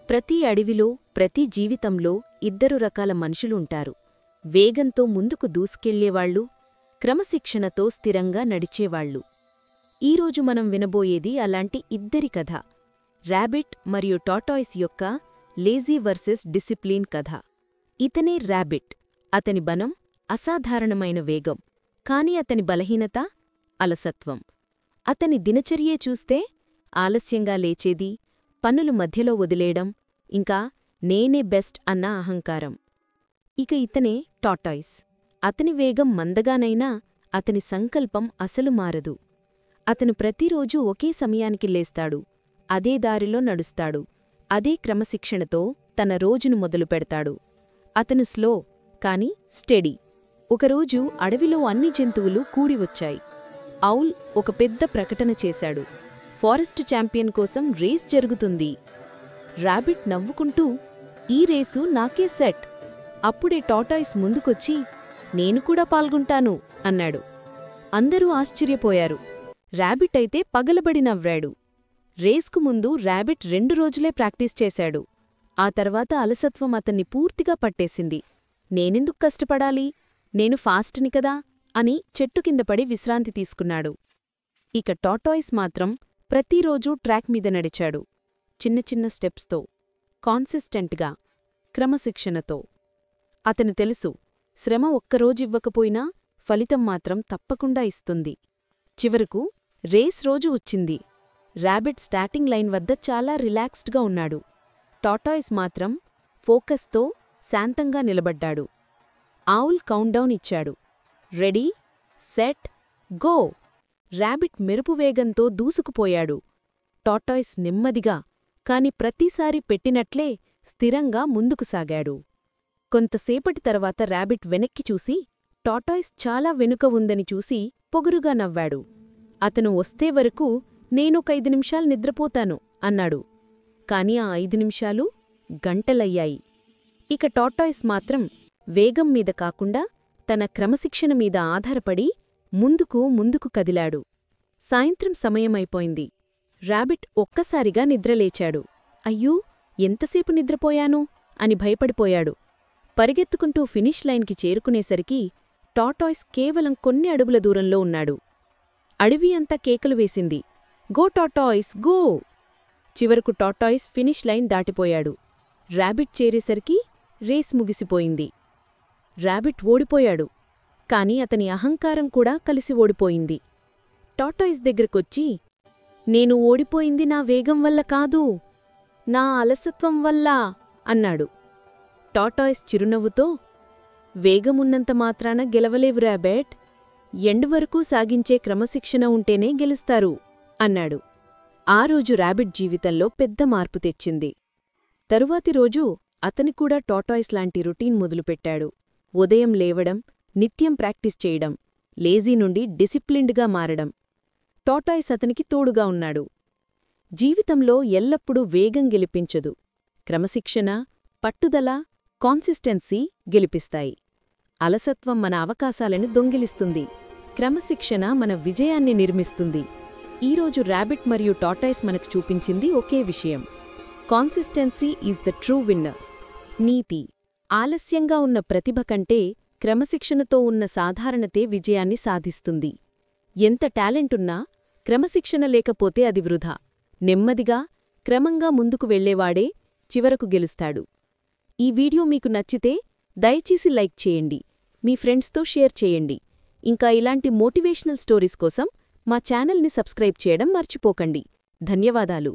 ప్రతి అడవిలో ప్రతి జీవితంలో ఇద్దరు రకాల మనుషులుంటారు. వేగంతో ముందుకు దూసుకెళ్లేవాళ్లు, క్రమశిక్షణతో స్థిరంగా నడిచేవాళ్లు. ఈరోజు మనం వినబోయేది అలాంటి ఇద్దరి కథ. ర్యాబిట్ మరియు టార్టాయిస్ యొక్క లేజీ వర్సెస్ డిసిప్లిన్ కథ. ఇతనే ర్యాబిట్. అతని బలం అసాధారణమైన వేగం, కాని అతని బలహీనత అలసత్వం. అతని దినచర్యే చూస్తే ఆలస్యంగా లేచేది, పనులు మధ్యలో వదిలేయడం, ఇంకా నేనే బెస్ట్ అన్న అహంకారం. ఇక ఇతనే టార్టాయిస్. అతని వేగం మందగానైనా అతని సంకల్పం అసలు మారదు. అతను ప్రతిరోజూ ఒకే సమయానికి లేస్తాడు, అదే దారిలో నడుస్తాడు, అదే క్రమశిక్షణతో తన రోజును మొదలుపెడతాడు. అతను స్లో, కాని స్టెడీ. ఒకరోజు అడవిలో అన్ని జంతువులు కూడివచ్చాయి. ఔల్ ఒక పెద్ద ప్రకటన చేశాడు. ఫారెస్ట్ ఛాంపియన్ కోసం రేస్ జరుగుతుంది. ర్యాబిట్ నవ్వుకుంటూ, ఈ రేసు నాకే సెట్. అప్పుడే టార్టాయిస్ ముందుకొచ్చి, నేను కూడా పాల్గొంటాను అన్నాడు. అందరూ ఆశ్చర్యపోయారు. ర్యాబిట్ అయితే పగలబడి నవ్వాడు. రేస్కు ముందు ర్యాబిట్ 2 రోజులే ప్రాక్టీస్ చేశాడు. ఆ తర్వాత అలసత్వం అతన్ని పూర్తిగా పట్టేసింది. నేనెందుకు కష్టపడాలి, నేను ఫాస్ట్ని కదా అని చెట్టు కింద పడి విశ్రాంతి తీసుకున్నాడు. ఇక టార్టాయిస్ మాత్రం ప్రతిరోజూ ట్రాక్ మీద నడిచాడు. చిన్న చిన్న స్టెప్స్తో, కాన్సిస్టెంట్గా, క్రమశిక్షణతో. అతను తెలుసు, శ్రమ ఒక్కరోజివ్వకపోయినా ఫలితం మాత్రం తప్పకుండా ఇస్తుంది. చివరకు రేస్ రోజు వచ్చింది. ర్యాబిట్ స్టార్టింగ్ లైన్ వద్ద చాలా రిలాక్స్డ్గా ఉన్నాడు. టార్టాయిస్ మాత్రం ఫోకస్తో శాంతంగా నిలబడ్డాడు. ఔల్ కౌంట్డౌన్ ఇచ్చాడు. Ready, set, go! ర్యాబిట్ మెరుపు వేగంతో దూసుకుపోయాడు. టార్టాయిస్ నెమ్మదిగా, కాని ప్రతిసారి పెట్టినట్లే స్థిరంగా ముందుకు సాగాడు. కొంతసేపటి తర్వాత ర్యాబిట్ వెనక్కి చూసి, టార్టాయిస్ చాలా వెనుక ఉందని చూసి పొగరుగా నవ్వాడు. అతను వస్తే వరకు నేనొక 5 నిమిషాలు నిద్రపోతాను అన్నాడు. కాని ఆ 5 నిమిషాలు గంటలయ్యాయి. ఇక టార్టాయిస్ మాత్రం వేగం మీద కాకుండా తన క్రమశిక్షణ మీద ఆధారపడి ముందుకు కదిలాడు. సాయంత్రం సమయమైపోయింది. ర్యాబిట్ ఒక్కసారిగా నిద్రలేచాడు. అయ్యో, ఎంతసేపు నిద్రపోయాను అని భయపడిపోయాడు. పరిగెత్తుకుంటూ ఫినిష్ లైన్కి చేరుకునేసరికి టార్టాయిస్ కేవలం కొన్ని అడుగుల దూరంలో ఉన్నాడు. అడవి అంతా కేకలు వేసింది, గో టార్టాయిస్, గో! చివరకు టార్టాయిస్ ఫినిష్ లైన్ దాటిపోయాడు. ర్యాబిట్ చేరేసరికి రేస్ ముగిసిపోయింది. ర్యాబిట్ ఓడిపోయాడు, కాని అతని అహంకారం కూడా కలిసి ఓడిపోయింది. టార్టాయిస్ దగ్గరకొచ్చి, నేను ఓడిపోయింది నా వేగం వల్ల కాదు, నా అలసత్వం వల్ల అన్నాడు. టార్టాయిస్ చిరునవ్వుతో, వేగమున్నంత మాత్రాన గెలవలేవు ర్యాబిట్, ఎండ్ వరకూ సాగించే క్రమశిక్షణ ఉంటేనే గెలుస్తారు అన్నాడు. ఆ రోజు ర్యాబిట్ జీవితంలో పెద్ద మార్పు తెచ్చింది. తరువాతి రోజు అతని కూడా టార్టాయిస్ లాంటి రొటీన్ మొదలుపెట్టాడు. ఉదయం లేవడం, నిత్యం ప్రాక్టీస్ చేయడం, లేజీ నుండి డిసిప్లిన్డ్గా మారడం. టార్టాయిస్ అతనికి తోడుగా ఉన్నాడు. జీవితంలో ఎల్లప్పుడూ వేగం గెలిపించదు, క్రమశిక్షణ, పట్టుదల, కాన్సిస్టెన్సీ గెలిపిస్తాయి. అలసత్వం మన అవకాశాలను దొంగిలిస్తుంది, క్రమశిక్షణ మన విజయాన్ని నిర్మిస్తుంది. ఈరోజు ర్యాబిట్ మరియు టార్టాయిస్ మనకు చూపించింది ఒకే విషయం: consistency is the true winner. నీతి: ఆలస్యంగా ఉన్న ప్రతిభ కంటే క్రమశిక్షణతో ఉన్న సాధారణతే విజయాన్ని సాధిస్తుంది. ఎంత టాలెంటున్నా క్రమశిక్షణ లేకపోతే అది వృధా. నెమ్మదిగా, క్రమంగా ముందుకు వెళ్లేవాడే చివరకు గెలుస్తాడు. ఈ వీడియో మీకు నచ్చితే దయచేసి లైక్ చేయండి, మీ ఫ్రెండ్స్తో షేర్ చేయండి. ఇంకా ఇలాంటి మోటివేషనల్ స్టోరీస్ కోసం మా ఛానల్ని సబ్స్క్రైబ్ చేయడం మర్చిపోకండి. ధన్యవాదాలు.